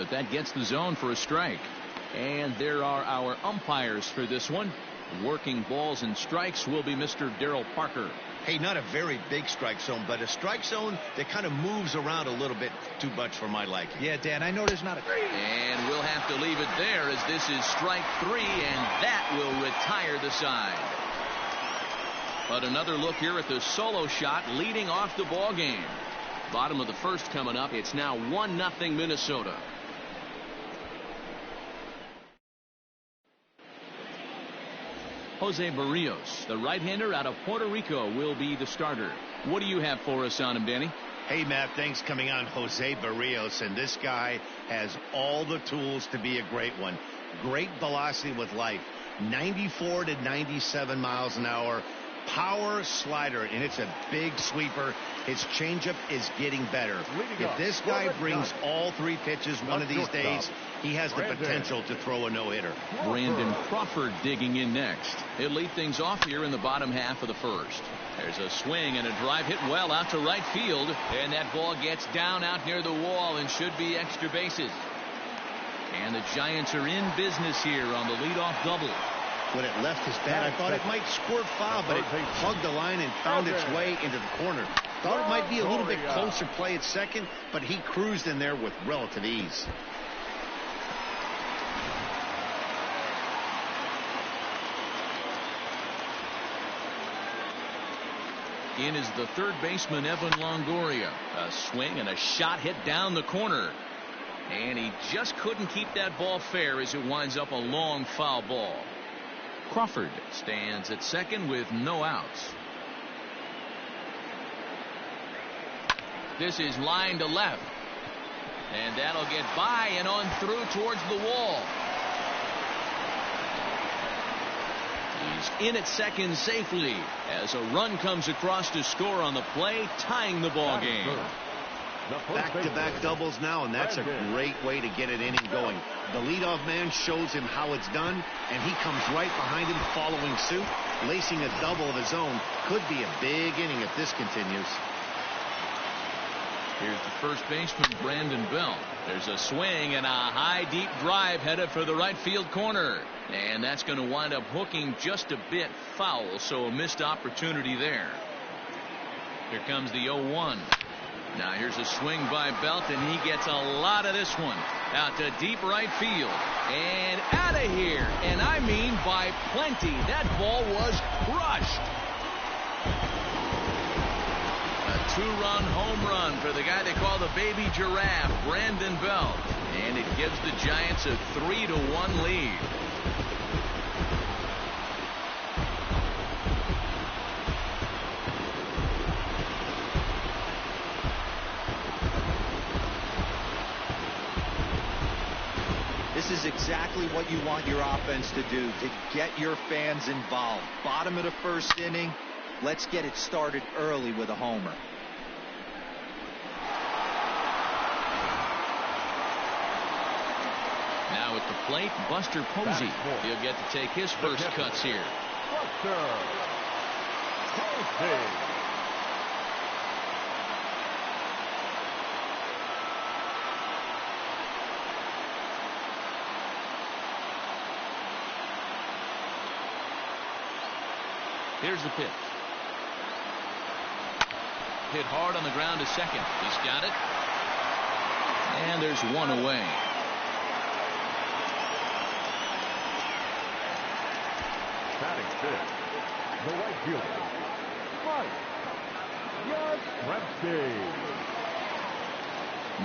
but that gets the zone for a strike. And there are our umpires for this one. Working balls and strikes will be Mr. Darryl Parker. Hey, not a very big strike zone, but a strike zone that kind of moves around a little bit too much for my liking. Yeah, Dan, I know there's not a... And we'll have to leave it there as this is strike 3, and that will retire the side. But another look here at the solo shot leading off the ball game. Bottom of the first coming up. It's now 1-0 Minnesota. Jose Barrios, the right-hander out of Puerto Rico, will be the starter. What do you have for us on him, Danny? Hey, Matt, thanks coming on Jose Barrios, and this guy has all the tools to be a great one. Great velocity with life, 94 to 97 miles an hour. Power slider, and it's a big sweeper. His changeup is getting better. If this guy brings all 3 pitches one of these days, he has the potential to throw a no-hitter. Brandon Crawford digging in next. He'll lead things off here in the bottom half of the first. There's a swing and a drive hit well out to right field, and that ball gets down out near the wall and should be extra bases. And the Giants are in business here on the leadoff double. When it left his bat, I thought it might squirt foul, but it hugged the line and found its way into the corner. Thought it might be a little bit closer play at second, but he cruised in there with relative ease. In is the third baseman, Evan Longoria. A swing and a shot hit down the corner. And he just couldn't keep that ball fair as it winds up a long foul ball. Crawford stands at second with no outs. This is line to left. And that'll get by and on through towards the wall. He's in at second safely as a run comes across to score on the play, tying the ball game. Back-to-back doubles now, and that's a great way to get an inning going. The leadoff man shows him how it's done, and he comes right behind him following suit. Lacing a double of his own could be a big inning if this continues. Here's the first baseman, Brandon Belt. There's a swing and a high deep drive headed for the right field corner, and that's going to wind up hooking just a bit foul, so a missed opportunity there. Here comes the 0-1. Now here's a swing by Belt, and he gets a lot of this one out to deep right field and out of here, and I mean by plenty. That ball was crushed. A 2-run home run for the guy they call the baby giraffe, Brandon Belt, and it gives the Giants a 3-1 lead. This is exactly what you want your offense to do, to get your fans involved. Bottom of the first inning, let's get it started early with a homer. Now at the plate, Buster Posey. He'll get to take his first cuts here. Buster Posey. Here's the pitch. Hit hard on the ground to second. He's got it. And there's one away. Batting fifth, the right fielder, Mike Yastrzemski.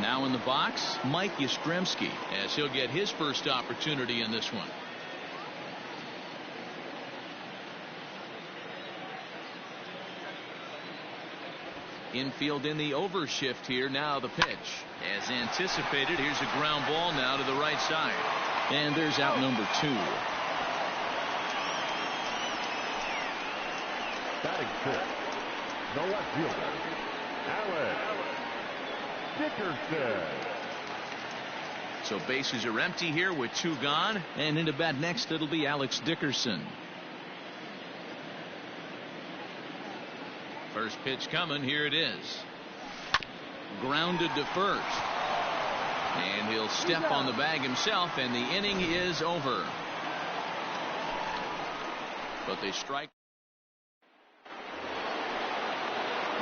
Now in the box, Mike Yastrzemski, as he'll get his first opportunity in this one. Infield in the overshift here. Now the pitch. As anticipated, here's a ground ball now to the right side. And there's out number 2. Batting fifth, the left fielder, Alex Dickerson. So bases are empty here with 2 gone. And into bat next, it'll be Alex Dickerson. First pitch coming. Here it is. Grounded to first. And he'll step on the bag himself, and the inning is over. But they strike.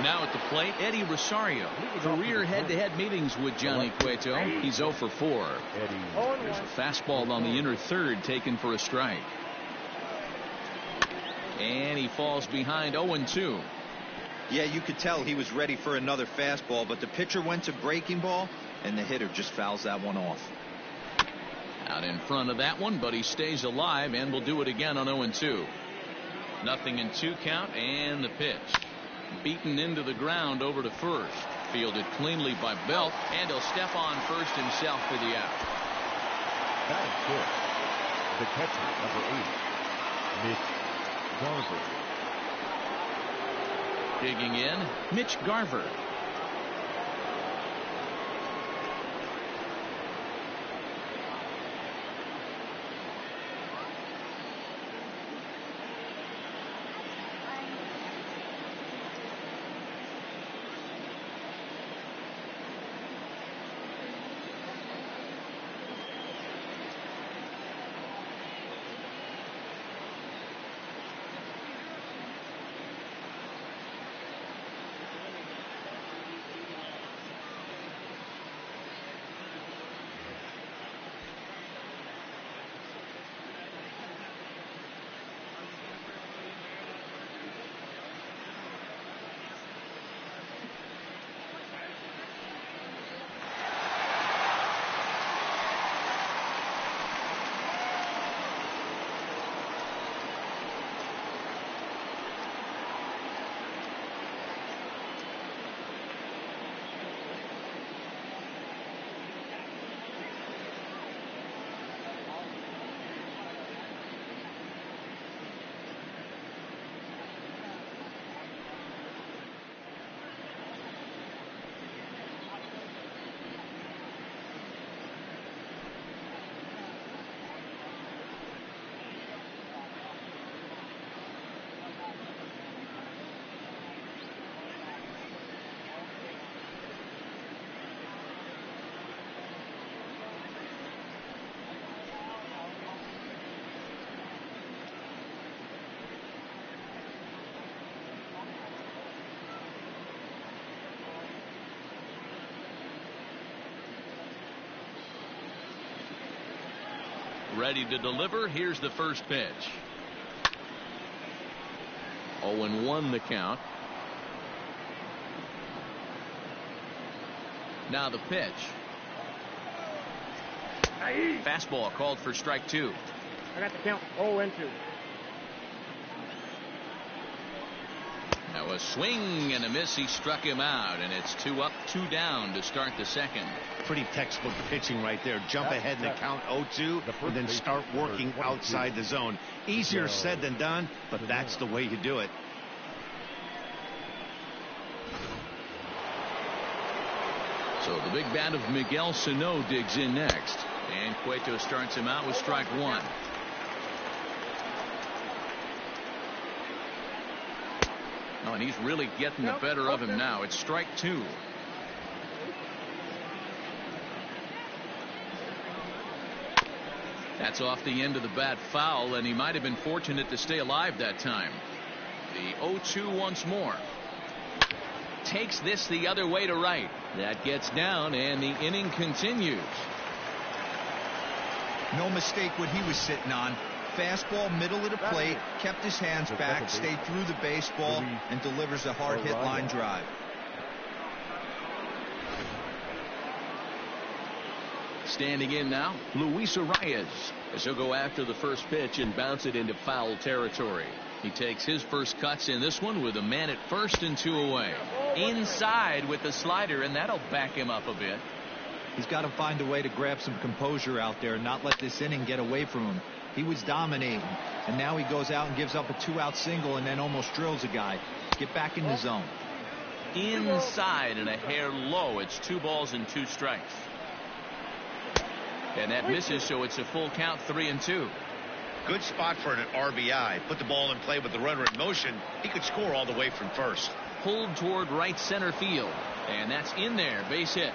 Now at the plate, Eddie Rosario. Career head-to-head meetings with Johnny Cueto. He's 0 for 4. There's a fastball on the inner third taken for a strike. And he falls behind 0-2. Yeah, you could tell he was ready for another fastball, but the pitcher went to breaking ball, and the hitter just fouls that one off. Out in front of that one, but he stays alive and will do it again on 0-2. 0-2 count, and the pitch. Beaten into the ground over to first. Fielded cleanly by Belt, and he'll step on first himself for the out. That is good. The catcher, number 8, Mitch Garver. Digging in, Mitch Garver. Ready to deliver. Here's the first pitch. 0-1 the count. Now the pitch. Fastball called for strike 2. I got the count 0-2. Now a swing and a miss. He struck him out, and it's 2 up, 2 down to start the second. Pretty textbook pitching right there. Jump ahead in the count 0-2 and then start working outside the zone. Easier said than done, but that's the way you do it. So the big bat of Miguel Sano digs in next, and Cueto starts him out with strike 1. Oh, and he's really getting the better of him now. It's strike 2. That's off the end of the bat foul, and he might have been fortunate to stay alive that time. The 0-2 once more. Takes this the other way to right. That gets down, and the inning continues. No mistake what he was sitting on. Fastball, middle of the plate, kept his hands back, stayed through the baseball, and delivers a hard hit line drive. Standing in now, Luis Arias, as he'll go after the first pitch and bounce it into foul territory. He takes his first cuts in this one with a man at first and 2 away. Inside with the slider, and that'll back him up a bit. He's got to find a way to grab some composure out there and not let this inning get away from him. He was dominating, and now he goes out and gives up a 2-out single and then almost drills a guy. Get back in the zone. Inside and a hair low. It's 2 balls and 2 strikes. And that misses, so it's a full count, 3-2. Good spot for an RBI. Put the ball in play with the runner in motion. He could score all the way from first. Pulled toward right center field, and that's in there. Base hit.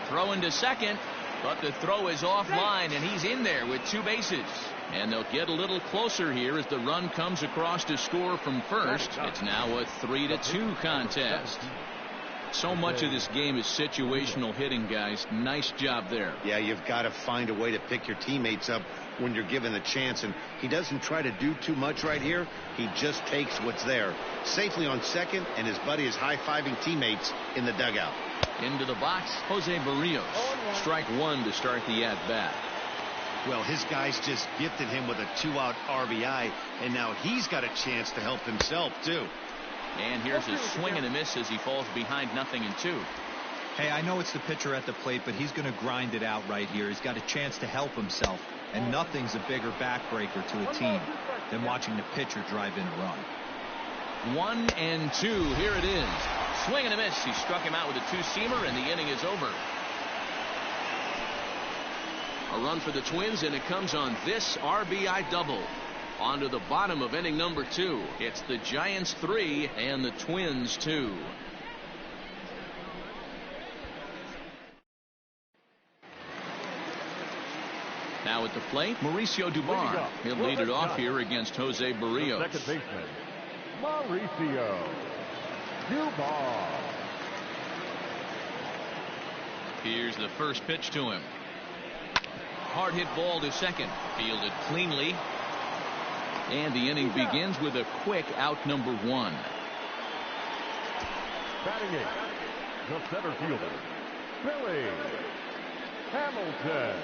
Throw into second, But the throw is offline, and he's in there with 2 bases. And they'll get a little closer here as the run comes across to score from first. It's now a 3-2 contest. So much of this game is situational hitting, guys. Nice job there. Yeah, you've got to find a way to pick your teammates up when you're given the chance, and he doesn't try to do too much right here. He just takes what's there. Safely on second, and his buddy is high-fiving teammates in the dugout. Into the box, Jose Barrios. Strike 1 to start the at-bat. Well, his guys just gifted him with a 2-out RBI, and now he's got a chance to help himself, too. And here's a swing and a miss as he falls behind 0-2. Hey, I know it's the pitcher at the plate, but he's going to grind it out right here. He's got a chance to help himself, and nothing's a bigger backbreaker to a team than watching the pitcher drive in a run. 1-2. Here it is. Swing and a miss. He struck him out with a 2-seamer, and the inning is over. A run for the Twins, and it comes on this RBI double. On to the bottom of inning number 2. It's the Giants 3 and the Twins 2. Now at the plate, Mauricio Dubon. He'll lead it off here against Jose Barrios. Second baseman, Mauricio Dubon. Here's the first pitch to him. Hard hit ball to second. Fielded cleanly. And the inning begins with a quick out number 1. Batting 8, the center fielder, Billy Hamilton.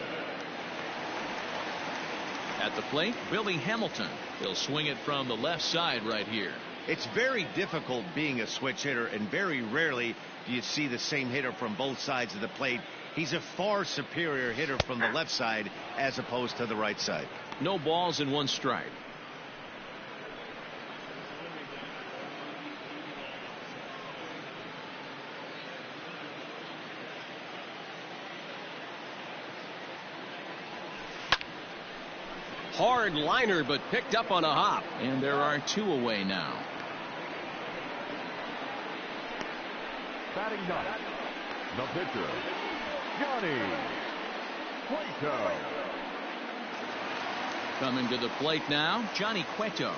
At the plate, Billy Hamilton. He'll swing it from the left side right here. It's very difficult being a switch hitter, and very rarely do you see the same hitter from both sides of the plate. He's a far superior hitter from the left side as opposed to the right side. No balls and 1 strike. Hard liner, but picked up on a hop. And there are 2 away now. Batting 9, the pitcher, Johnny Cueto. Coming to the plate now, Johnny Cueto.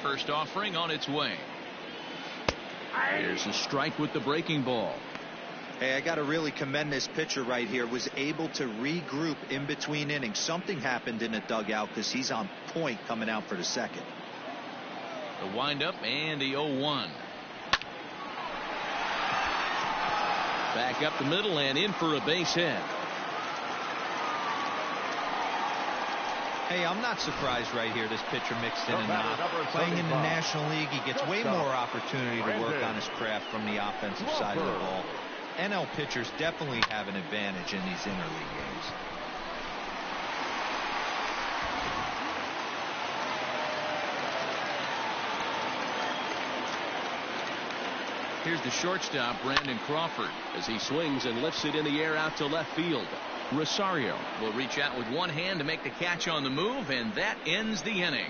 First offering on its way. Here's a strike with the breaking ball. Hey, I got to really commend this pitcher right here. Was able to regroup in between innings. Something happened in the dugout because he's on point coming out for the second. The windup and the 0-1. Back up the middle and in for a base hit. Hey, I'm not surprised right here. This pitcher mixed in and out. Playing in the National League, he gets way more opportunity to work on his craft from the offensive side of the ball. NL pitchers definitely have an advantage in these interleague games. Here's the shortstop, Brandon Crawford, as he swings and lifts it in the air out to left field. Rosario will reach out with 1 hand to make the catch on the move, and that ends the inning.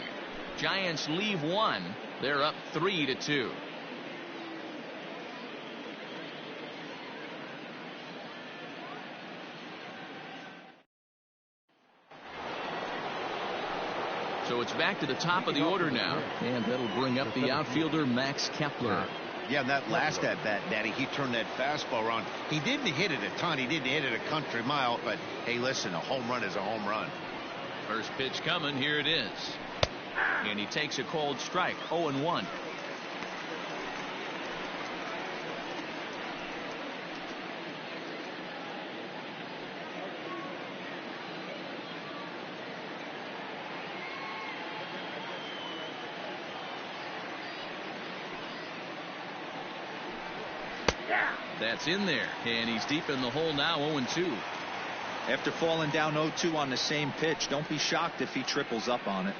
Giants leave 1. They're up 3-2. So it's back to the top of the order now, and that'll bring up the outfielder Max Kepler. Yeah, that last at bat, Daddy, he turned that fastball around. He didn't hit it a ton. He didn't hit it a country mile, but hey, listen, a home run is a home run. First pitch coming. Here it is. And he takes a cold strike. 0-1. That's in there, and he's deep in the hole now. 0-2. After falling down 0-2 on the same pitch, don't be shocked if he triples up on it.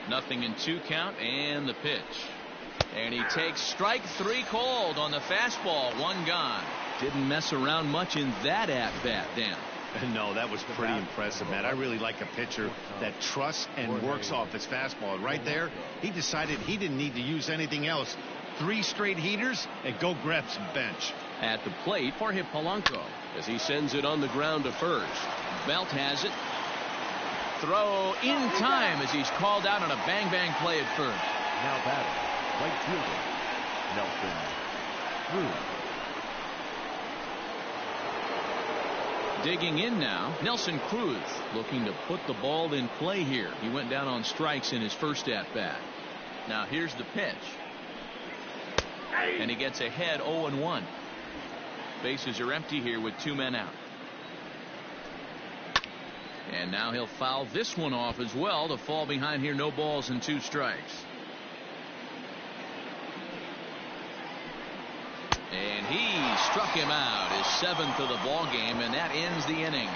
Nothing in 2 count, and the pitch. And he takes strike 3 called on the fastball. 1 gone. Didn't mess around much in that at-bat, Dan. No, that was pretty impressive, man. I really like a pitcher that trusts and works off his fastball. Right there, he decided he didn't need to use anything else. 3 straight heaters and go grab some bench. At the plate, Jorge Polanco, as he sends it on the ground to first. Belt has it. Throw in time as he's called out on a bang-bang play at first. Now batting, right fielder, Nelson Cruz. Digging in now, Nelson Cruz looking to put the ball in play here. He went down on strikes in his first at-bat. Now here's the pitch. And he gets ahead 0-1. Bases are empty here with 2 men out. And now he'll foul this one off as well to fall behind here. No balls and 2 strikes. And he struck him out, his 7th of the ball game, and that ends the inning.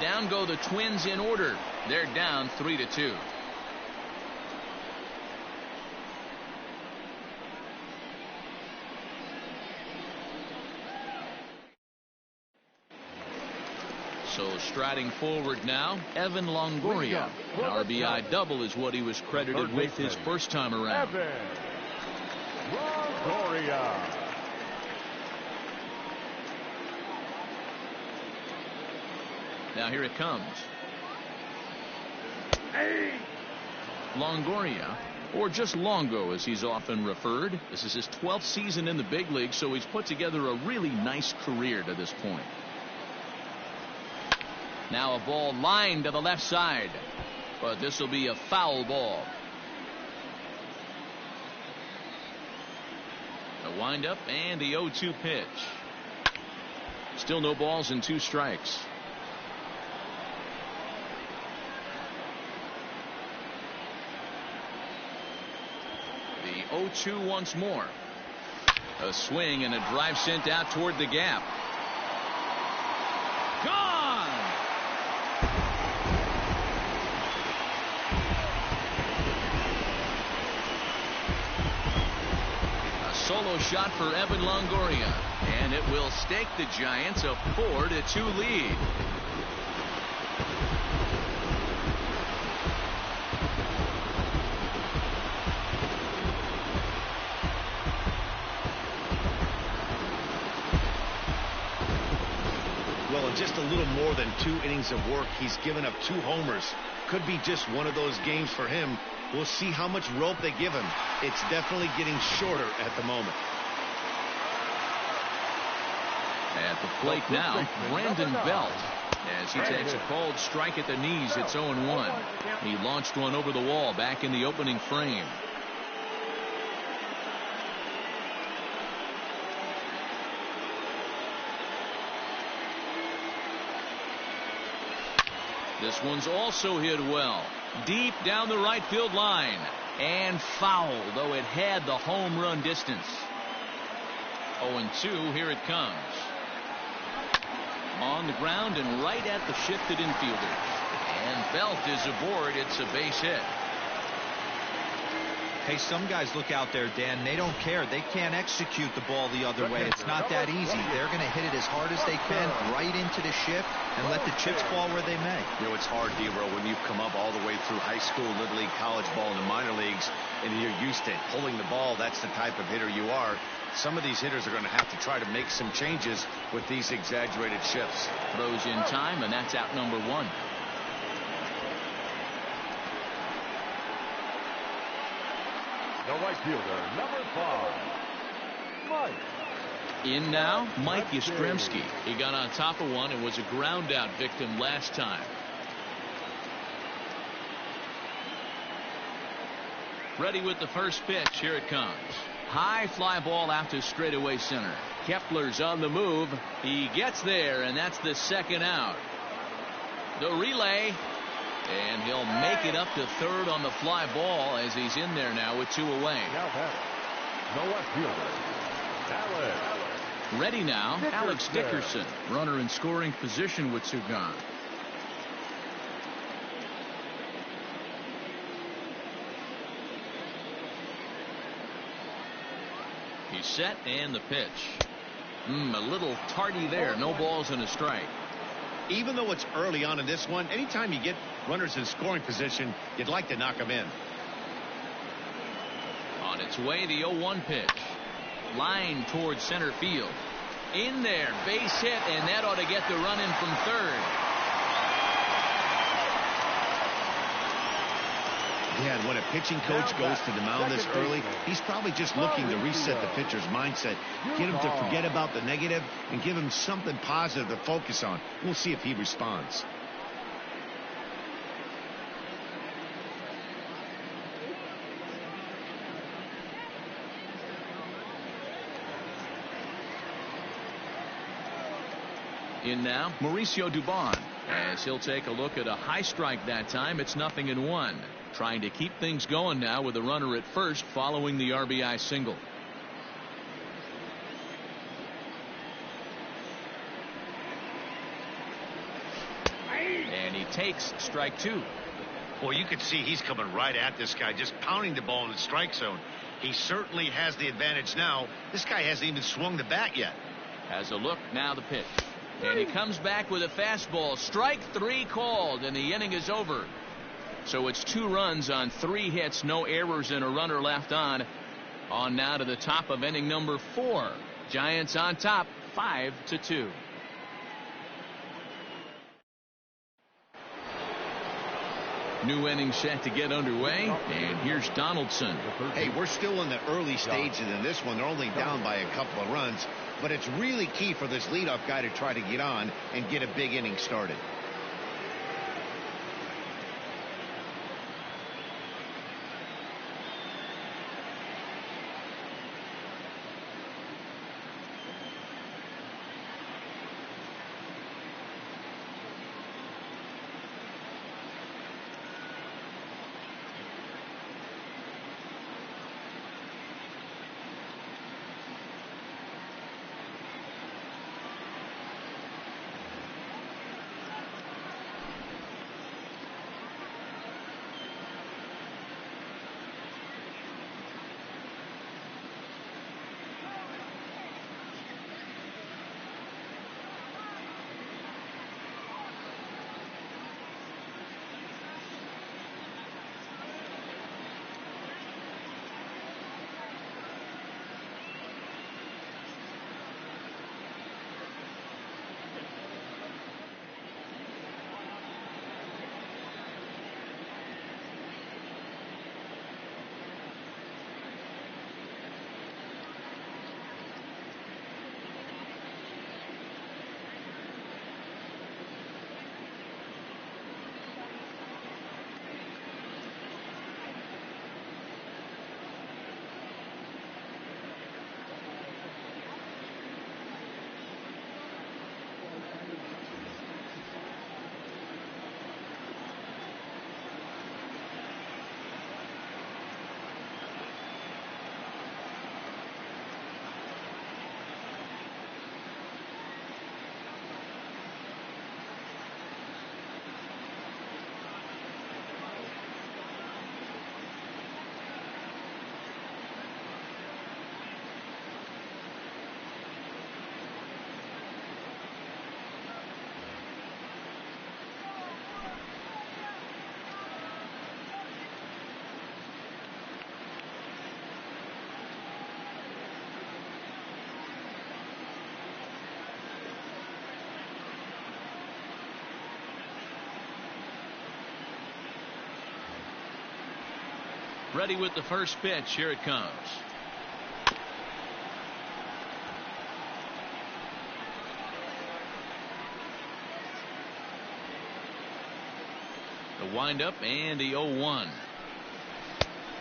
Down go the Twins in order. They're down 3-2. So striding forward now, Evan Longoria. An RBI double is what he was credited with his first time around. Evan Longoria. Now here it comes. Longoria, or just Longo as he's often referred. This is his 12th season in the big league, so he's put together a really nice career to this point. Now a ball lined to the left side, but this will be a foul ball. A windup and the 0-2 pitch. Still no balls and 2 strikes. The 0-2 once more. A swing and a drive sent out toward the gap. Gone! A solo shot for Evan Longoria, and it will stake the Giants a 4-2 lead. Just a little more than 2 innings of work. He's given up 2 homers. Could be just one of those games for him. We'll see how much rope they give him. It's definitely getting shorter at the moment. At the plate now, Brandon Belt, as he takes a called strike at the knees. It's 0-1. He launched one over the wall back in the opening frame. This one's also hit well, deep down the right field line, and foul, though it had the home run distance. 0-2, here it comes. On the ground and right at the shifted infielder. And Belt is aboard. It's a base hit. Hey, some guys look out there, Dan. They don't care. They can't execute the ball the other way. It's not that easy. They're going to hit it as hard as they can right into the shift and let the chips fall where they may. You know, it's hard, D-Bro, when you've come up all the way through high school, little league, college ball, and the minor leagues, and you're used to pulling the ball. That's the type of hitter you are. Some of these hitters are going to have to try to make some changes with these exaggerated shifts. Throws in time, and that's out number 1. The right fielder, number 5, Mike. In now, Mike Yastrzemski. He got on top of one and was a ground out victim last time. Ready with the first pitch. Here it comes. High fly ball out to straightaway center. Kepler's on the move. He gets there, and that's the 2nd out. The relay. And he'll make it up to 3rd on the fly ball as he's in there now with 2 away. Now batting, the left fielder, Alex. Ready now, Alex Dickerson. Runner in scoring position with 2 gone. He's set, and the pitch. A little tardy there. No balls and a strike. Even though it's early on in this one, anytime you get runners in scoring position, you'd like to knock them in. On its way, the 0-1 pitch. Line towards center field. In there, base hit, and that ought to get the run in from third. Yeah, and when a pitching coach goes to the mound this early, he's probably just looking to reset the pitcher's mindset, get him to forget about the negative, and give him something positive to focus on. We'll see if he responds. In now, Mauricio Dubon, as he'll take a look at a high strike that time. It's 0-1. Trying to keep things going now with a runner at first following the RBI single. And he takes strike two. Boy, you can see he's coming right at this guy, just pounding the ball in the strike zone. He certainly has the advantage now. This guy hasn't even swung the bat yet. Has a look, now the pitch. And he comes back with a fastball. Strike three called, and the inning is over. So it's 2 runs on 3 hits, no errors, and a runner left on. On now to the top of inning number 4. Giants on top, 5-2. New inning set to get underway, and here's Donaldson. Hey, we're still in the early stages in this one. They're only down by a couple of runs, but it's really key for this leadoff guy to try to get on and get a big inning started. Ready with the first pitch. Here it comes. The windup and the 0-1.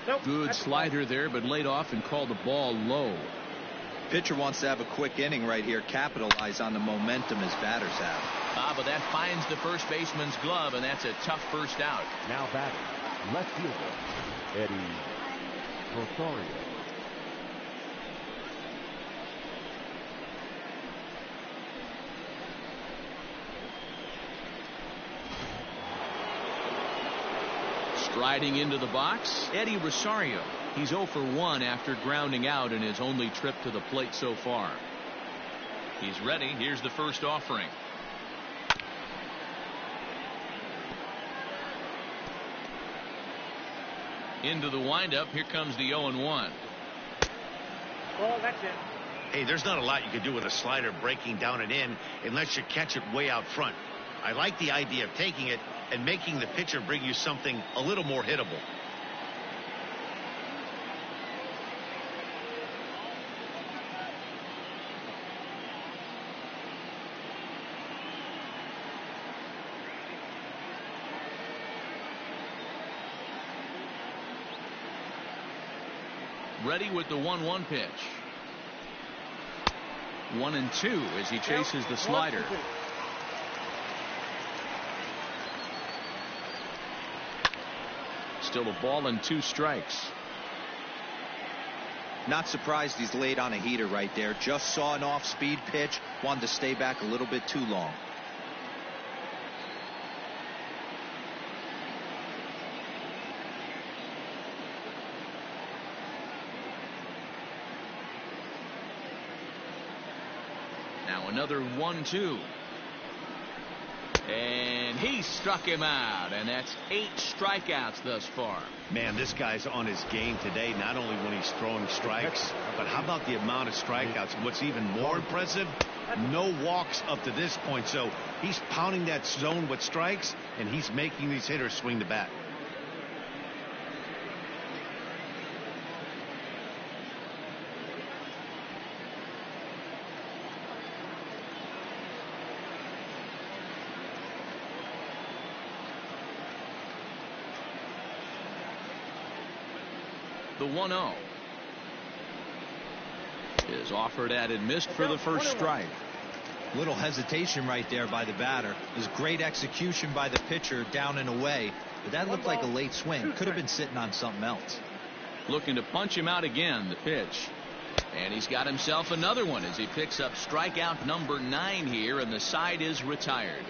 Nope, good slider there, but laid off and called the ball low. Pitcher wants to have a quick inning right here, capitalize on the momentum his batters have. But that finds the first baseman's glove, and that's a tough first out. Now batting, left fielder Eddie Rosario. Striding into the box, Eddie Rosario. He's 0 for 1 after grounding out in his only trip to the plate so far. He's ready. Here's the first offering. Into the windup. Here comes the 0-1. Well, that's it. Hey, there's not a lot you can do with a slider breaking down and in unless you catch it way out front. I like the idea of taking it and making the pitcher bring you something a little more hittable. Ready with the 1-1 pitch. 1-2 as he chases the slider. Still a ball and 2 strikes. Not surprised he's laid on a heater right there. Just saw an off-speed pitch. Wanted to stay back a little bit too long. Now another 1-2. And he struck him out, and that's 8 strikeouts thus far. Man, this guy's on his game today, not only when he's throwing strikes, but how about the amount of strikeouts? What's even more impressive, no walks up to this point. So he's pounding that zone with strikes, and he's making these hitters swing the bat. The 1-0 is offered at and missed for the first strike. Little hesitation right there by the batter. It was great execution by the pitcher down and away, but that looked like a late swing. Could have been sitting on something else. Looking to punch him out again. The pitch, and he's got himself another one as he picks up strikeout number 9 here, and the side is retired.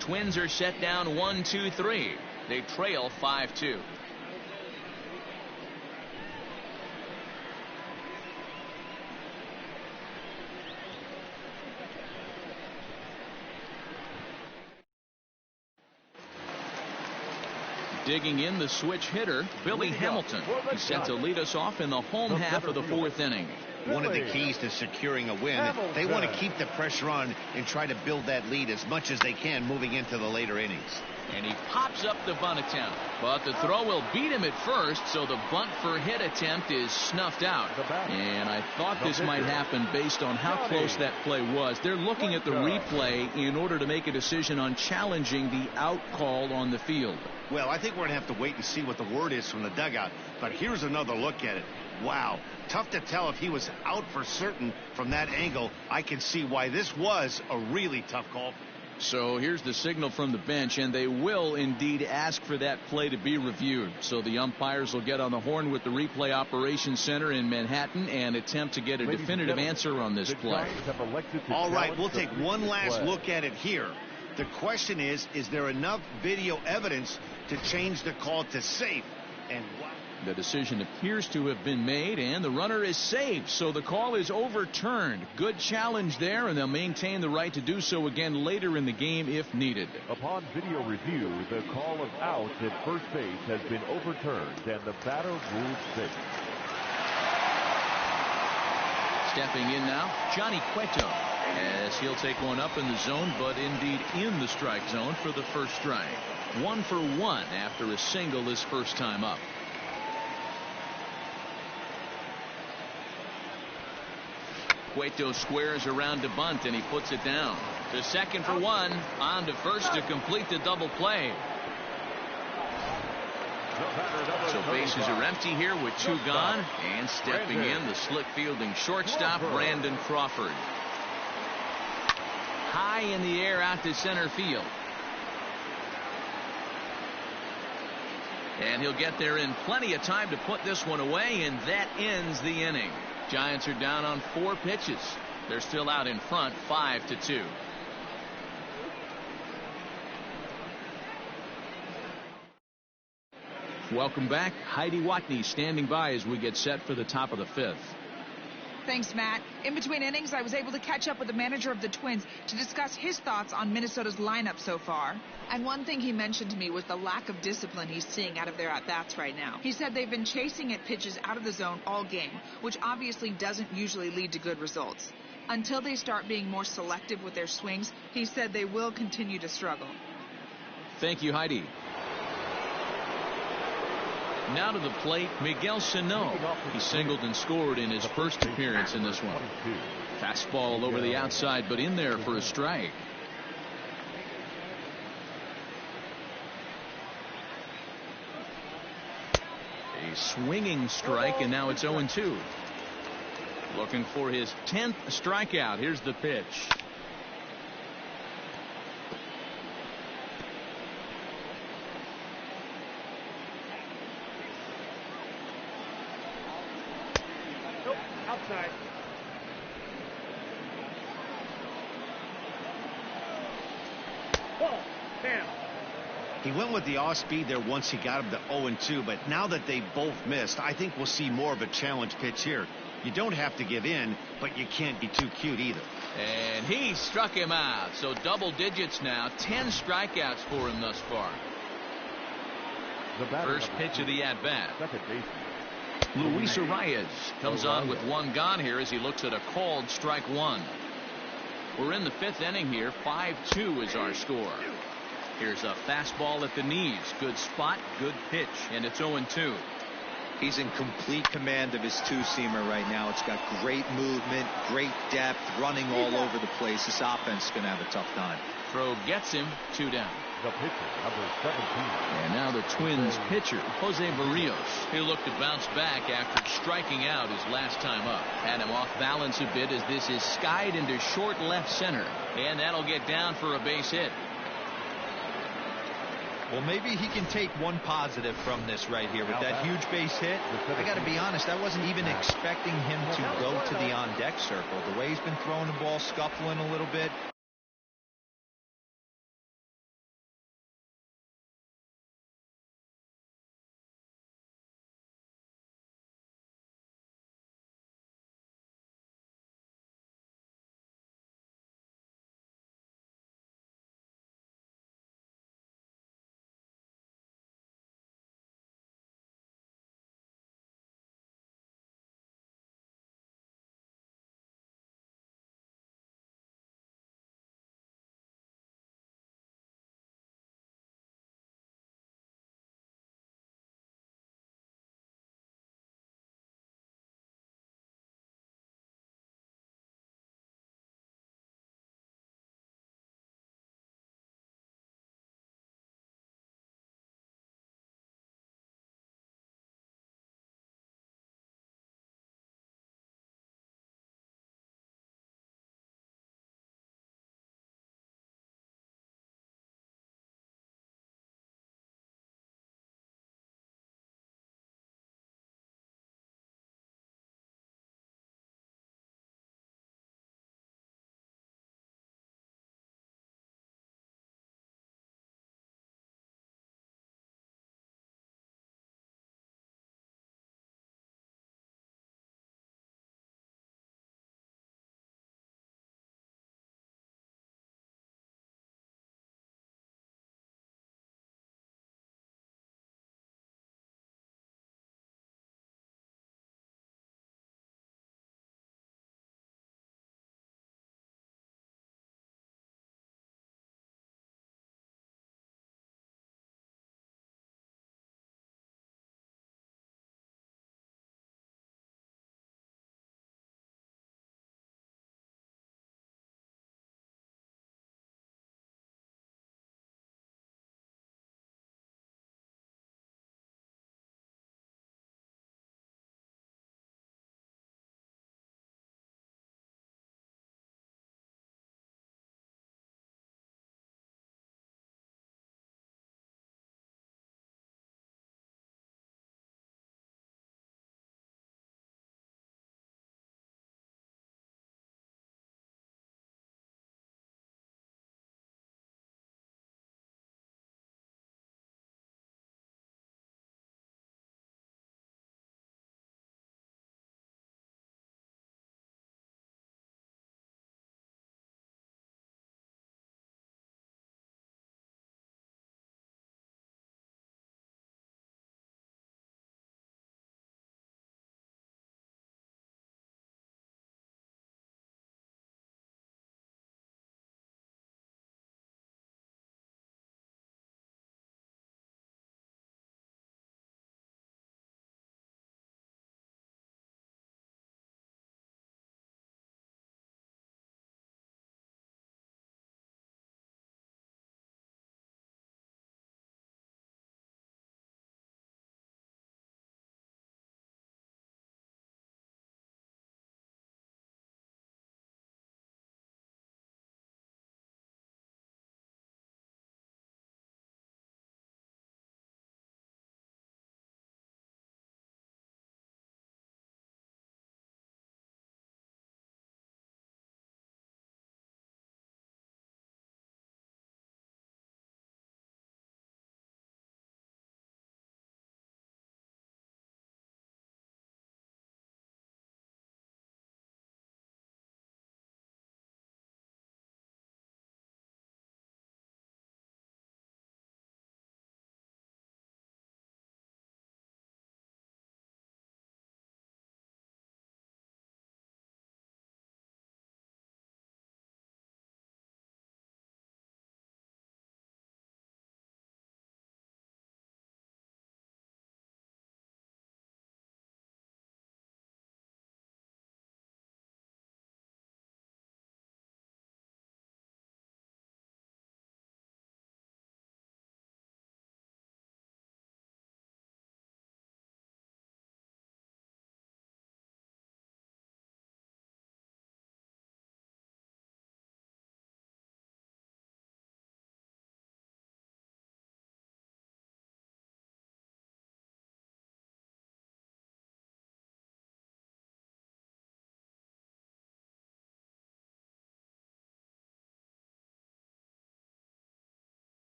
Twins are set down 1-2-3. They trail 5-2. Digging in, the switch hitter, Billy Hamilton. He's set to lead us off in the home half of the 4th inning. One of the keys to securing a win, they want to keep the pressure on and try to build that lead as much as they can moving into the later innings. And he pops up the bunt attempt, but the throw will beat him at first, so the bunt for hit attempt is snuffed out. And I thought this might happen based on how close that play was. They're looking at the replay in order to make a decision on challenging the out call on the field. Well, I think we're going to have to wait and see what the word is from the dugout. But here's another look at it. Wow. Tough to tell if he was out for certain from that angle. I can see why this was a really tough call. So here's the signal from the bench, and they will indeed ask for that play to be reviewed. So the umpires will get on the horn with the replay operations center in Manhattan and attempt to get a definitive answer on this play. All right, we'll take one last look at it here. The question is there enough video evidence to change the call to safe? And what? The decision appears to have been made, and the runner is safe, so the call is overturned. Good challenge there, and they'll maintain the right to do so again later in the game if needed. Upon video review, the call of out at first base has been overturned, and the batter ruled safe. Stepping in now, Johnny Cueto, as he'll take one up in the zone, but indeed in the strike zone for the first strike. 1 for 1 after a single his first time up. Cueto squares around to bunt, and he puts it down. To second for 1, on to first to complete the double play. So bases are empty here with 2 gone, and stepping in, the slick fielding shortstop Brandon Crawford. High in the air out to center field. And he'll get there in plenty of time to put this one away, and that ends the inning. Giants are down on 4 pitches. They're still out in front 5-2. Welcome back. Heidi Watney standing by as we get set for the top of the 5th. Thanks, Matt. In between innings, I was able to catch up with the manager of the Twins to discuss his thoughts on Minnesota's lineup so far. And one thing he mentioned to me was the lack of discipline he's seeing out of their at-bats right now. He said they've been chasing at pitches out of the zone all game, which obviously doesn't usually lead to good results. Until they start being more selective with their swings, he said they will continue to struggle. Thank you, Heidi. Now to the plate, Miguel Sano. He singled and scored in his first appearance in this one. Fastball over the outside, but in there for a strike. A swinging strike, and now it's 0-2. Looking for his 10th strikeout. Here's the pitch. Outside. Ball. Bam. He went with the off speed there once he got him to 0-2, but now that they both missed, I think we'll see more of a challenge pitch here. You don't have to give in, but you can't be too cute either. And he struck him out. So double digits now. 10 strikeouts for him thus far. First pitch of the at-bat. Luis Arias comes on with one gone here as he looks at a called strike one. We're in the 5th inning here. 5-2 is our score. Here's a fastball at the knees. Good spot, good pitch, and it's 0-2. He's in complete command of his two-seamer right now. It's got great movement, great depth, running all over the place. This offense is going to have a tough time. Throw gets him. 2 down. The pitcher, number 17. And now the Twins pitcher, Jose Barrios. He'll look to bounce back after striking out his last time up. Had him off balance a bit as this is skied into short left center. And that'll get down for a base hit. Well, maybe he can take one positive from this right here with that huge base hit. I got to be honest, I wasn't even expecting him to go to the on-deck circle. The way he's been throwing the ball, scuffling a little bit,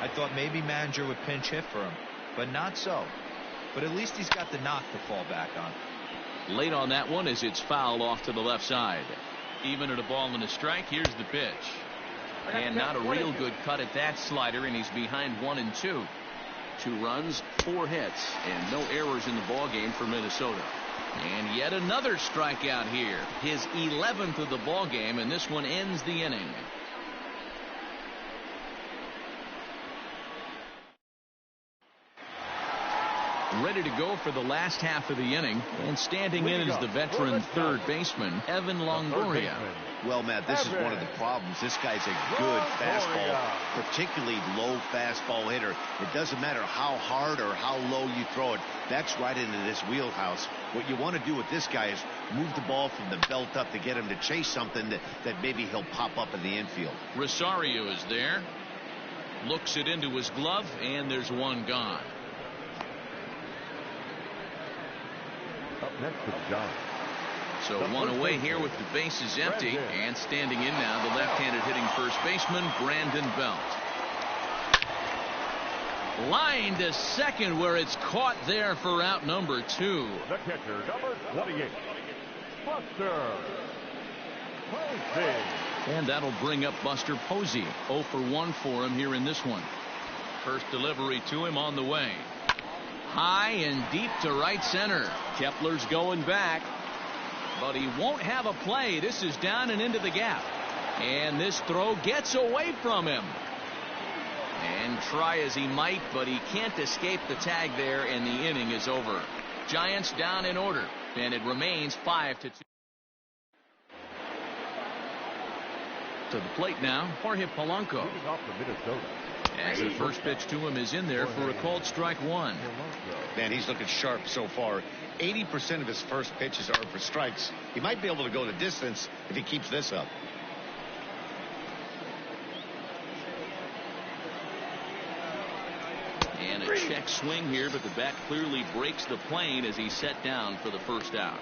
thought maybe manager would pinch hit for him, but not so. But at least he's got the knock to fall back on. Late on that one as it's fouled off to the left side. Even at a ball and a strike, here's the pitch. And not a real good cut at that slider, and he's behind 1-2. 2 runs, 4 hits, and no errors in the ball game for Minnesota. And yet another strikeout here. His 11th of the ball game, and this one ends the inning. Ready to go for the last half of the inning, and standing in is the veteran third baseman, Evan Longoria. Well, Matt, this is one of the problems. This guy's a good fastball, particularly low fastball hitter. It doesn't matter how hard or how low you throw it. That's right into this wheelhouse. What you want to do with this guy is move the ball from the belt up to get him to chase something that maybe he'll pop up in the infield. Rosario is there. Looks it into his glove, and there's one gone. Up next is John. So one away here with the bases empty, and standing in now the left-handed hitting first baseman Brandon Belt. Line to second where it's caught there for out number 2. The catcher, number 28, Buster Posey. And that'll bring up Buster Posey. 0 for 1 for him here in this one. First delivery to him on the way. High and deep to right center. Kepler's going back, but he won't have a play. This is down and into the gap, and this throw gets away from him. And try as he might, but he can't escape the tag there, and the inning is over. Giants down in order, and it remains 5-2. To the plate now, Jorge Polanco. Moving off to Minnesota. As the first pitch to him is in there for a called strike 1. Man, he's looking sharp so far. 80% of his first pitches are for strikes. He might be able to go the distance if he keeps this up. And a check swing here, but the bat clearly breaks the plane as he's set down for the first out.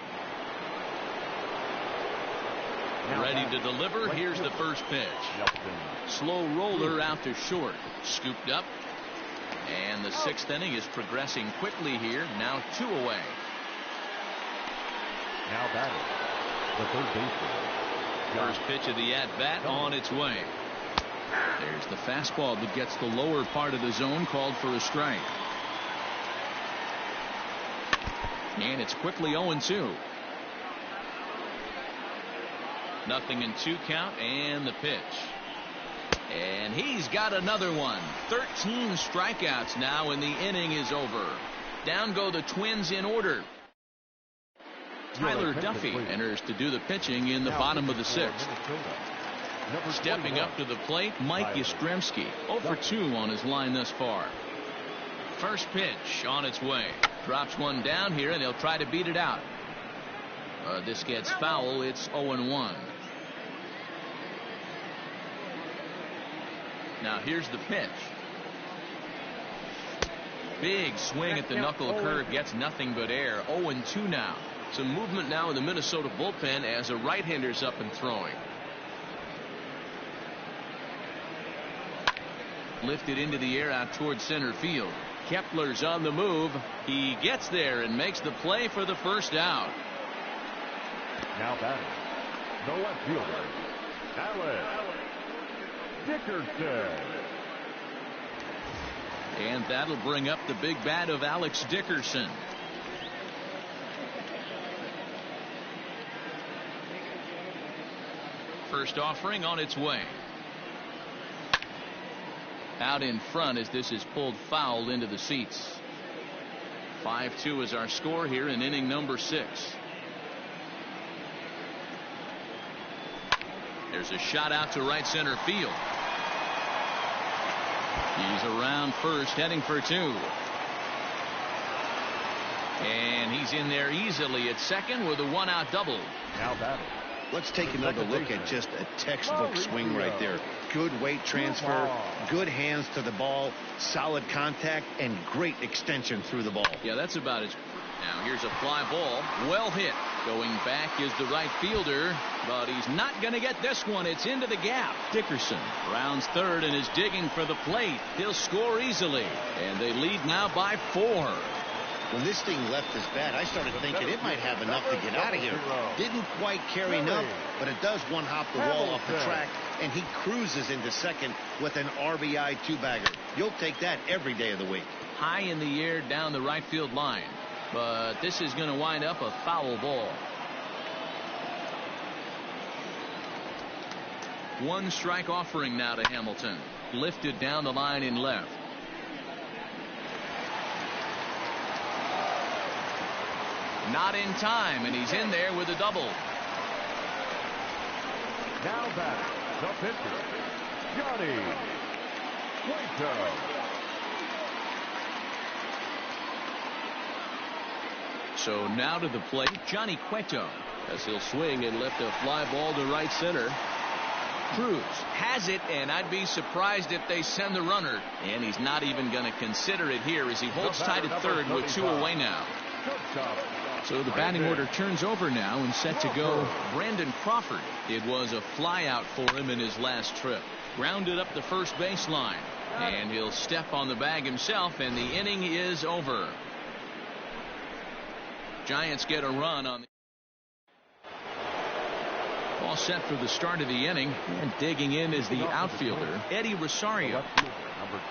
Ready to deliver. Here's the first pitch. Slow roller out to short. Scooped up. And the 6th inning is progressing quickly here. Now 2 away. Now batting, the third baseman. First pitch of the at-bat on its way. There's the fastball that gets the lower part of the zone, called for a strike. And it's quickly 0-2. 0-2 count, and the pitch. And he's got another one. 13 strikeouts now, and the inning is over. Down go the Twins in order. Tyler Duffy enters to do the pitching in the bottom of the 6th. Stepping up to the plate, Mike Yastrzemski. 0 for 2 on his line thus far. First pitch on its way. Drops one down here, and they'll try to beat it out. This gets foul. It's 0-1. Now here's the pitch. Big swing at the knuckle curve, gets nothing but air. 0-2 now. Some movement now in the Minnesota bullpen as a right-hander's up and throwing. Lifted into the air out toward center field. Kepler's on the move. He gets there and makes the play for the first out. Now batting, the left fielder, Alex Dickerson. And that'll bring up the big bat of Alex Dickerson. First offering on its way. Out in front as this is pulled foul into the seats. 5-2 is our score here in inning number 6. There's a shot out to right center field. He's around first, heading for 2. And he's in there easily at second with a 1-out double. Now batting. Let's take another look at just a textbook swing right there. Good weight transfer, good hands to the ball, solid contact, and great extension through the ball. Yeah, that's about it. Now here's a fly ball, well hit. Going back is the right fielder, but he's not going to get this one. It's into the gap. Dickerson rounds third and is digging for the plate. He'll score easily, and they lead now by 4. When this thing left his bat, I started thinking it might have enough to get out of here. Didn't quite carry enough, but it does one hop the wall off the track, and he cruises into second with an RBI two-bagger. You'll take that every day of the week. High in the air down the right field line, but this is going to wind up a foul ball. 1 strike offering now to Hamilton. Lifted down the line in left. Not in time, and he's in there with a double. Now back, the pitcher, Johnny Cueto. So now to the plate, Johnny Cueto, as he'll swing and lift a fly ball to right center. Cruz has it, and I'd be surprised if they send the runner. And he's not even going to consider it here as he holds tight at third with 2 away now. So the batting order turns over now, and set to go Brandon Crawford. It was a fly out for him in his last trip. Grounded up the first baseline, and he'll step on the bag himself, and the inning is over. Giants get a run on the all set for the start of the inning, and digging in is the outfielder Eddie Rosario.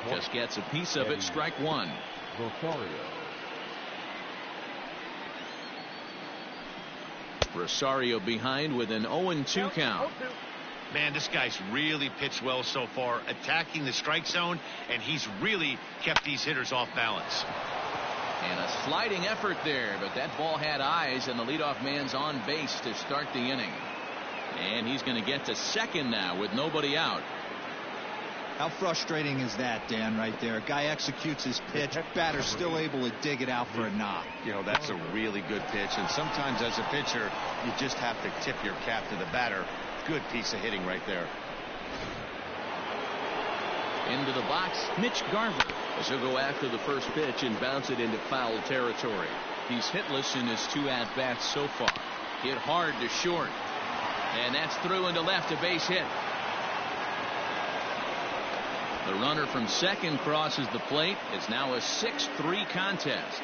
Just gets a piece of it. Strike 1. Rosario behind with an 0-2 count. Man, this guy's really pitched well so far, attacking the strike zone, and he's really kept these hitters off balance. And a sliding effort there, but that ball had eyes, and the leadoff man's on base to start the inning. And he's going to get to second now with nobody out. How frustrating is that, Dan, right there? Guy executes his pitch, batter's still able to dig it out for a knock. You know, that's a really good pitch, and sometimes as a pitcher, you just have to tip your cap to the batter. Good piece of hitting right there. Into the box, Mitch Garver, as he'll go after the first pitch and bounce it into foul territory. He's hitless in his 2 at-bats so far. Hit hard to short, and that's through into left, a base hit. The runner from second crosses the plate. It's now a 6-3 contest.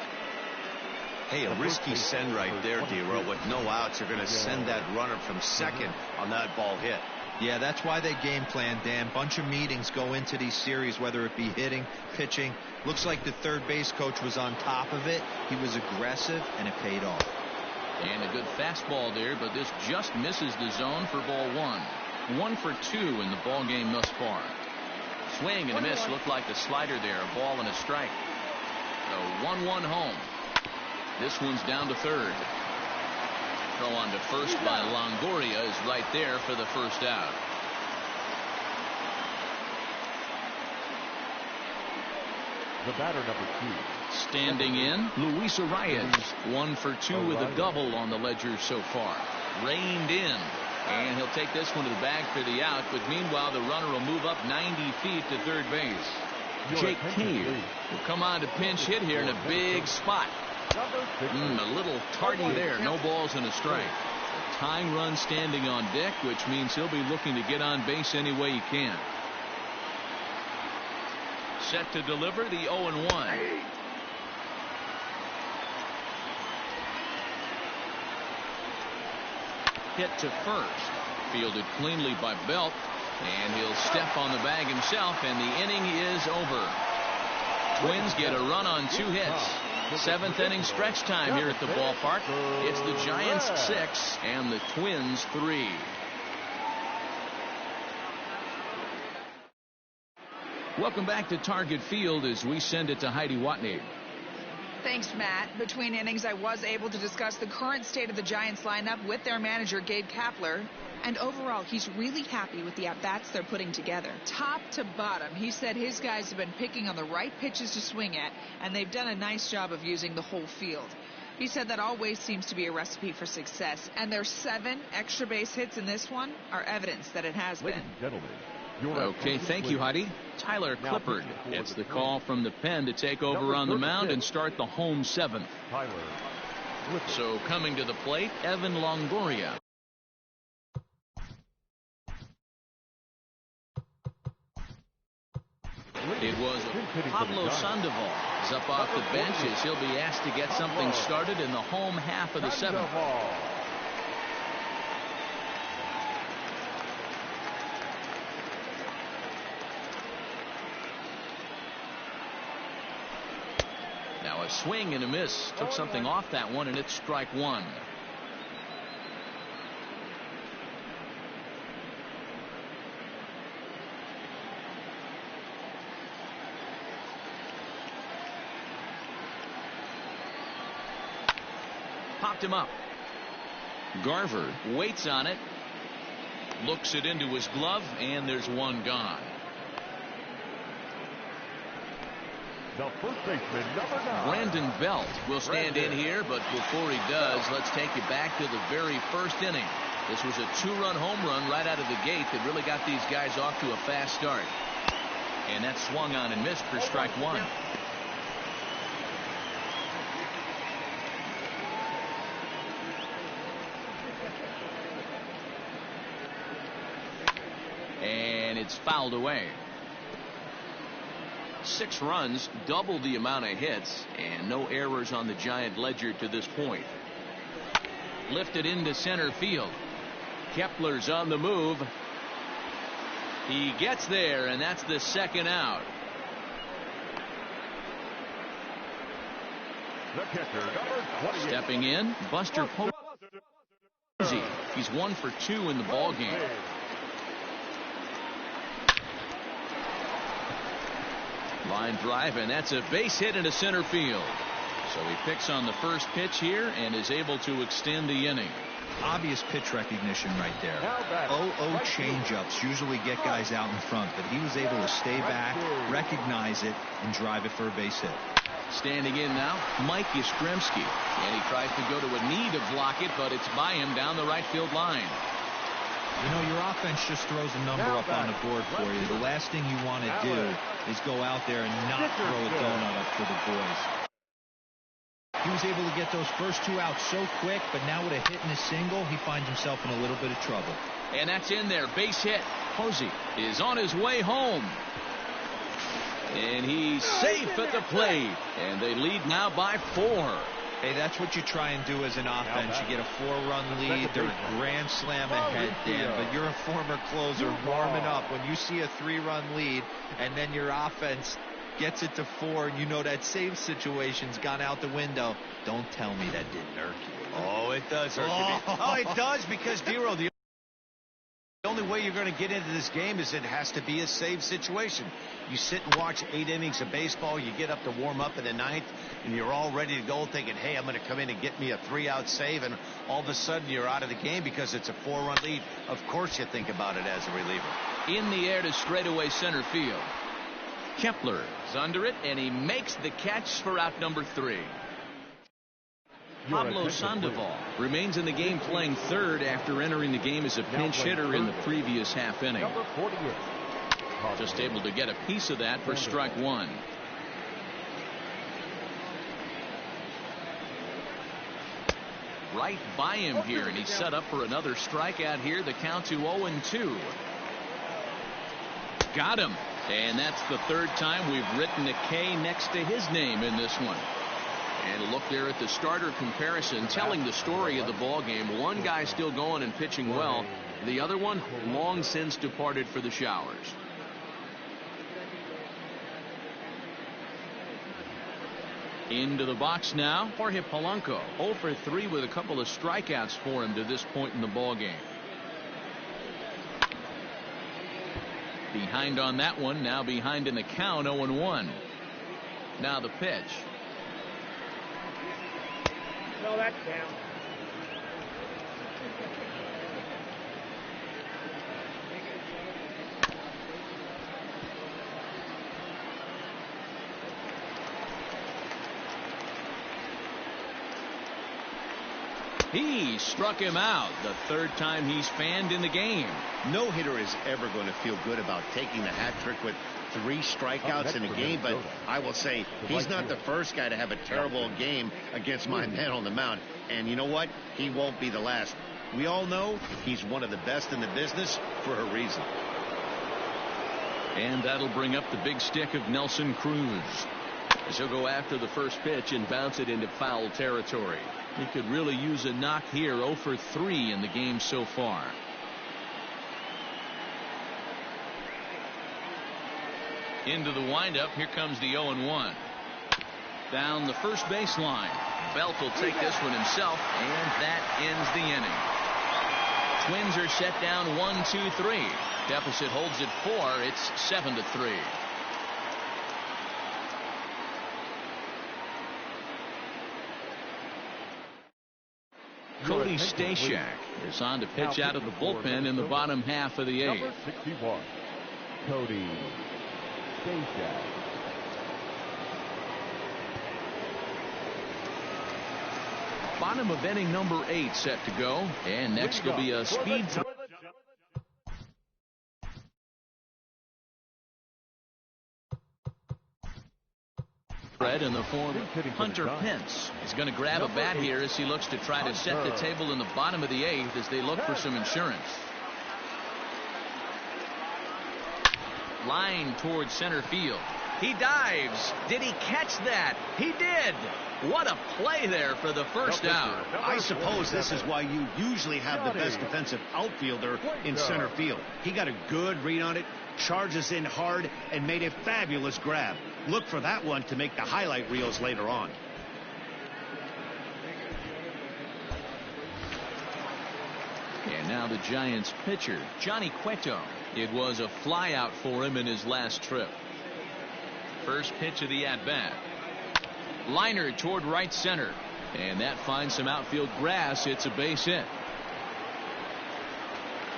Hey, a risky send right there, D-Row. With no outs, you're going to send that runner from second on that ball hit. Yeah, that's why they game plan, Dan. Bunch of meetings go into these series, whether it be hitting, pitching. Looks like the third base coach was on top of it. He was aggressive, and it paid off. And a good fastball there, but this just misses the zone for ball 1. 1 for 2 in the ball game thus far. Swing and a miss. Looked like the slider there. A ball and a strike. The 1-1 home. This one's down to third. Throw on to first by Longoria is right there for the first out. The batter, number 2. Standing in, Luis Arias. 1 for 2 with a double on the ledger so far. Reined in. And he'll take this one to the bag for the out, but meanwhile the runner will move up 90 feet to third base. Jake Cave will come on to pinch hit here in a big spot. A little tardy there. No balls and a strike. A tying run standing on deck, which means he'll be looking to get on base any way he can. Set to deliver the 0-1. Hit to first. Fielded cleanly by Belt, and he'll step on the bag himself, and the inning is over. Twins get a run on 2 hits. 7th inning stretch time here at the ballpark. It's the Giants 6 and the Twins 3. Welcome back to Target Field as we send it to Heidi Watney. Thanks, Matt. Between innings, I was able to discuss the current state of the Giants lineup with their manager, Gabe Kapler. And overall, he's really happy with the at-bats they're putting together. Top to bottom, he said his guys have been picking on the right pitches to swing at, and they've done a nice job of using the whole field. He said that always seems to be a recipe for success, and their 7 extra base hits in this one are evidence that it has been. Okay, thank you, Heidi. Tyler Clippard gets the call from the pen to take over on the mound and start the home 7th. So coming to the plate, Evan Longoria. It was Pablo Sandoval is up off the bench as he'll be asked to get something started in the home half of the seventh. Now a swing and a miss. Took something off that one, and it's strike one. Popped him up. Garver waits on it. Looks it into his glove, and there's one gone. The first baseman, number 9. Brandon Belt will stand in here, but before he does, let's take you back to the very first inning. This was a 2-run home run right out of the gate that really got these guys off to a fast start. And that swung on and missed for strike one. And it's fouled away. 6 runs, double the amount of hits, and no errors on the Giant ledger to this point. Lifted into center field. Kepler's on the move. He gets there, and that's the second out. The catcher, number 28. Stepping in, Buster Posey. He's 1 for 2 in the ball game. Line drive, and that's a base hit into center field. So he picks on the first pitch here and is able to extend the inning. Obvious pitch recognition right there. 0-0 changeups usually get guys out in front, but he was able to stay back, recognize it, and drive it for a base hit. Standing in now, Mike Yastrzemski, and he tries to go to a knee to block it, but it's by him down the right field line. You know, your offense just throws a number up on the board for you. The last thing you want to do is go out there and not throw a donut up for the boys. He was able to get those first 2 outs so quick, but now with a hit and a single, he finds himself in a little bit of trouble. And that's in there. Base hit. Posey is on his way home. And he's safe at the plate. And they lead now by 4. Hey, that's what you try and do as an offense. You get a 4-run lead. They're a grand slam ahead, Dan, but you're a former closer warming up. When you see a 3-run lead and then your offense gets it to 4 and you know that save situation's gone out the window, don't tell me that didn't irk you. Oh, it does irk me. Oh, it does, because, Dero, the only way you're going to get into this game is it has to be a save situation. You sit and watch 8 innings of baseball, you get up to warm up in the 9th, and you're all ready to go thinking, hey, I'm going to come in and get me a 3-out save, and all of a sudden you're out of the game because it's a 4-run lead. Of course you think about it as a reliever. In the air to straightaway center field. Kepler is under it, and he makes the catch for out number 3. Pablo Sandoval remains in the game playing third after entering the game as a pinch hitter in the previous half inning. Just able to get a piece of that for strike one. Right by him here, and he's set up for another strikeout here. The count to 0-2. Got him. And that's the third time we've written a K next to his name in this one. And look there at the starter comparison, telling the story of the ball game. One guy still going and pitching well. The other one long since departed for the showers. Into the box now, Jorge Polanco. 0 for 3 with a couple of strikeouts for him to this point in the ball game. Behind on that one, now behind in the count, 0-1. Now the pitch. No, that counts. He struck him out the third time he's fanned in the game. No hitter is ever going to feel good about taking the hat trick with 3 strikeouts in a game, but I will say he's not the first guy to have a terrible game against my man on the mound. And you know what? He won't be the last. We all know he's one of the best in the business for a reason. And that'll bring up the big stick of Nelson Cruz. As he'll go after the first pitch and bounce it into foul territory. He could really use a knock here. 0 for 3 in the game so far. Into the windup. Here comes the 0-1. Down the first baseline. Belt will take this one himself, and that ends the inning. Twins are set down 1-2-3. Deficit holds at 4. It's 7-3. Cody Stashak is on to pitch out of the bullpen in the bottom half of the 8th. Number 61, Cody Stashak. Bottom of inning number 8 set to go. And next will be a speed throw. In the form of Hunter Pence. He's going to grab a bat here as he looks to try to set the table in the bottom of the 8th as they look for some insurance. Line towards center field. He dives. Did he catch that? He did. What a play there for the first out. I suppose this is why you usually have the best defensive outfielder in center field. He got a good read on it, charges in hard, and made a fabulous grab. Look for that one to make the highlight reels later on. And now the Giants pitcher, Johnny Cueto. It was a flyout for him in his last trip. First pitch of the at-bat. Liner toward right center. And that finds some outfield grass. It's a base hit.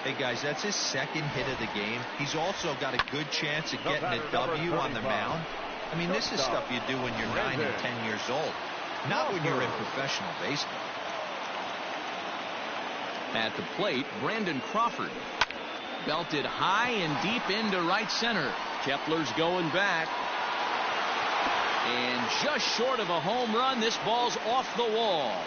Hey, guys, that's his second hit of the game. He's also got a good chance of getting a W on the mound. I mean, this is stuff you do when you're 9 and 10 years old, not when you're in professional baseball. At the plate, Brandon Crawford. Belted high and deep into right center. Kepler's going back. And just short of a home run, this ball's off the wall.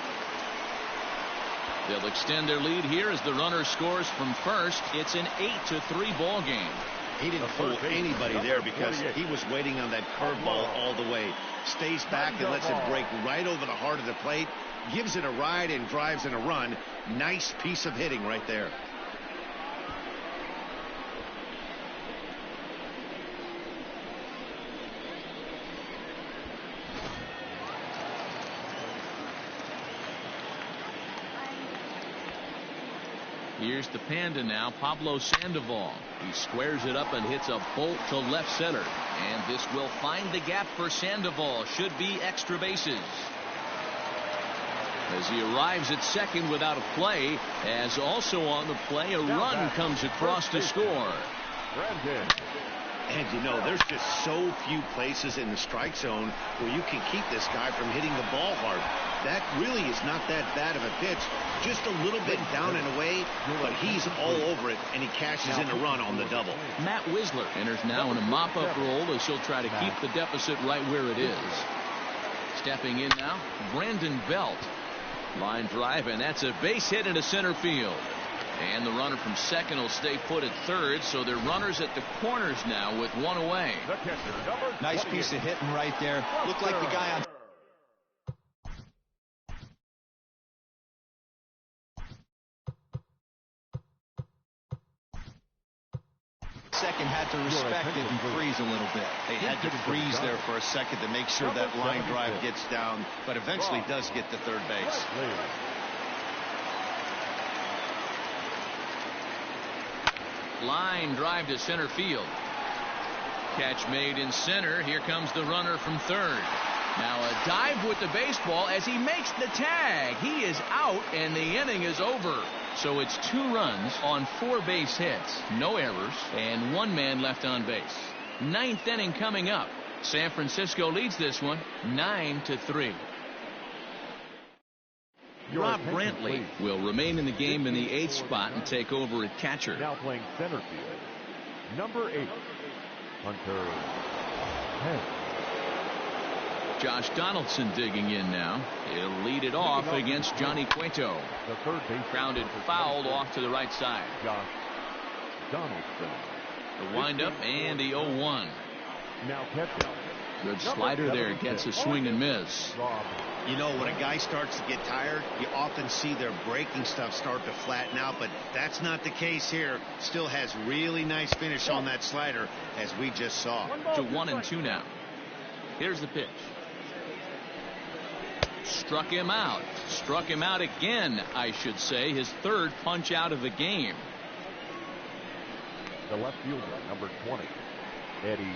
They'll extend their lead here as the runner scores from first. It's an 8-3 ball game. He didn't fool anybody there because he was waiting on that curveball all the way. Stays back and lets it break right over the heart of the plate. Gives it a ride and drives in a run. Nice piece of hitting right there. Here's the Panda now, Pablo Sandoval. He squares it up and hits a bolt to left center. And this will find the gap for Sandoval. Should be extra bases. As he arrives at second without a play, as also on the play, a run comes across to score. And you know, there's just so few places in the strike zone where you can keep this guy from hitting the ball hard. That really is not that bad of a pitch. Just a little bit down and away, but he's all over it, and he cashes in a run on the double. Matt Wisler enters now in a mop-up role as he'll try to keep the deficit right where it is. Stepping in now, Brandon Belt. Line drive, and that's a base hit into center field. And the runner from second will stay put at third, so they're runners at the corners now with one away. Nice piece of hitting right there. Looked like the guy on second had to respect it and freeze a little bit. They had to freeze there for a second to make sure that line drive gets down, but eventually does get to third base. Line drive to center field. Catch made in center. Here comes the runner from third. Now a dive with the baseball as he makes the tag. He is out and the inning is over. So it's 2 runs on 4 base hits, no errors, and 1 man left on base. 9th inning coming up. San Francisco leads this one 9-3. Rob Brantley will remain in the game in the 8th spot and take over at catcher. Now playing center field, number 8, Hunter. Hey. Josh Donaldson digging in now. He'll lead it off against Johnny Cueto. The third base. Grounded foul off to the right side. Josh Donaldson. The windup and the 0-1. Now catching. Good slider there. Gets a swing and miss. You know, when a guy starts to get tired, you often see their breaking stuff start to flatten out, but that's not the case here. Still has really nice finish on that slider, as we just saw. To 1-2 now. Here's the pitch. Struck him out. Struck him out again, I should say. His third punch out of the game. The left fielder, number 20, Eddie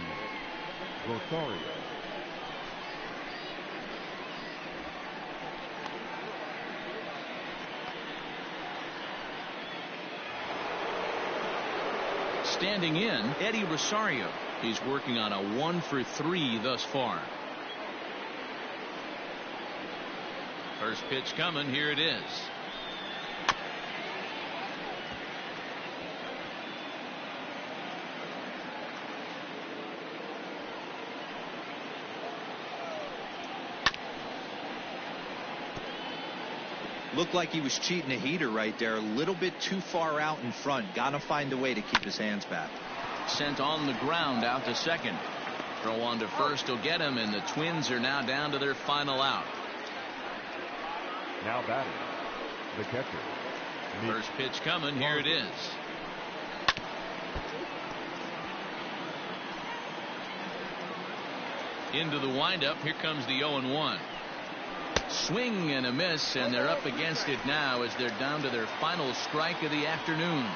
Rosario. Standing in, Eddie Rosario. He's working on a 1-for-3 thus far. First pitch coming. Here it is. Looked like he was cheating a heater right there. A little bit too far out in front. Got to find a way to keep his hands back. Sent on the ground out to second. Throw on to first will get him, and the Twins are now down to their final out. Now batting, the catcher. First pitch coming. Here it is. Into the windup. Here comes the 0-1. Swing and a miss, and they're up against it now as they're down to their final strike of the afternoon.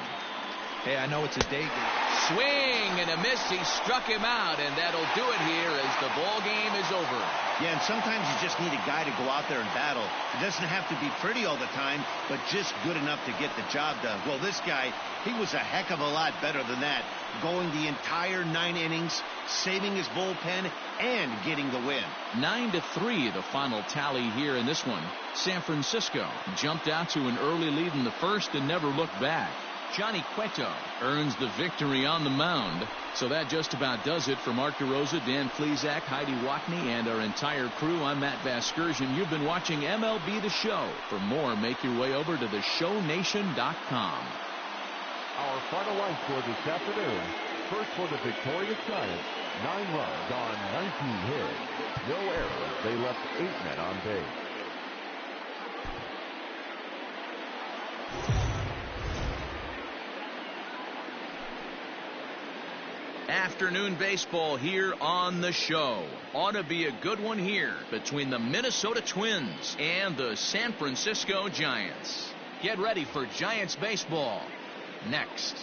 Hey, I know it's a day game. Swing and a miss. He struck him out, and that'll do it here as the ball game is over. Yeah, and sometimes you just need a guy to go out there and battle. It doesn't have to be pretty all the time, but just good enough to get the job done. Well, this guy, he was a heck of a lot better than that, going the entire 9 innings, saving his bullpen, and getting the win. 9-3 the final tally here in this one. San Francisco jumped out to an early lead in the first and never looked back. Johnny Cueto earns the victory on the mound. So that just about does it for Mark DeRosa, Dan Plesac, Heidi Watney, and our entire crew. I'm Matt Vasgersian. You've been watching MLB The Show. For more, make your way over to theshownation.com. Our final line score this afternoon. First for the victorious Giants, 9 runs on 19 hits. No errors. They left 8 men on base. Afternoon baseball here on the show. Ought to be a good one here between the Minnesota Twins and the San Francisco Giants. Get ready for Giants baseball next.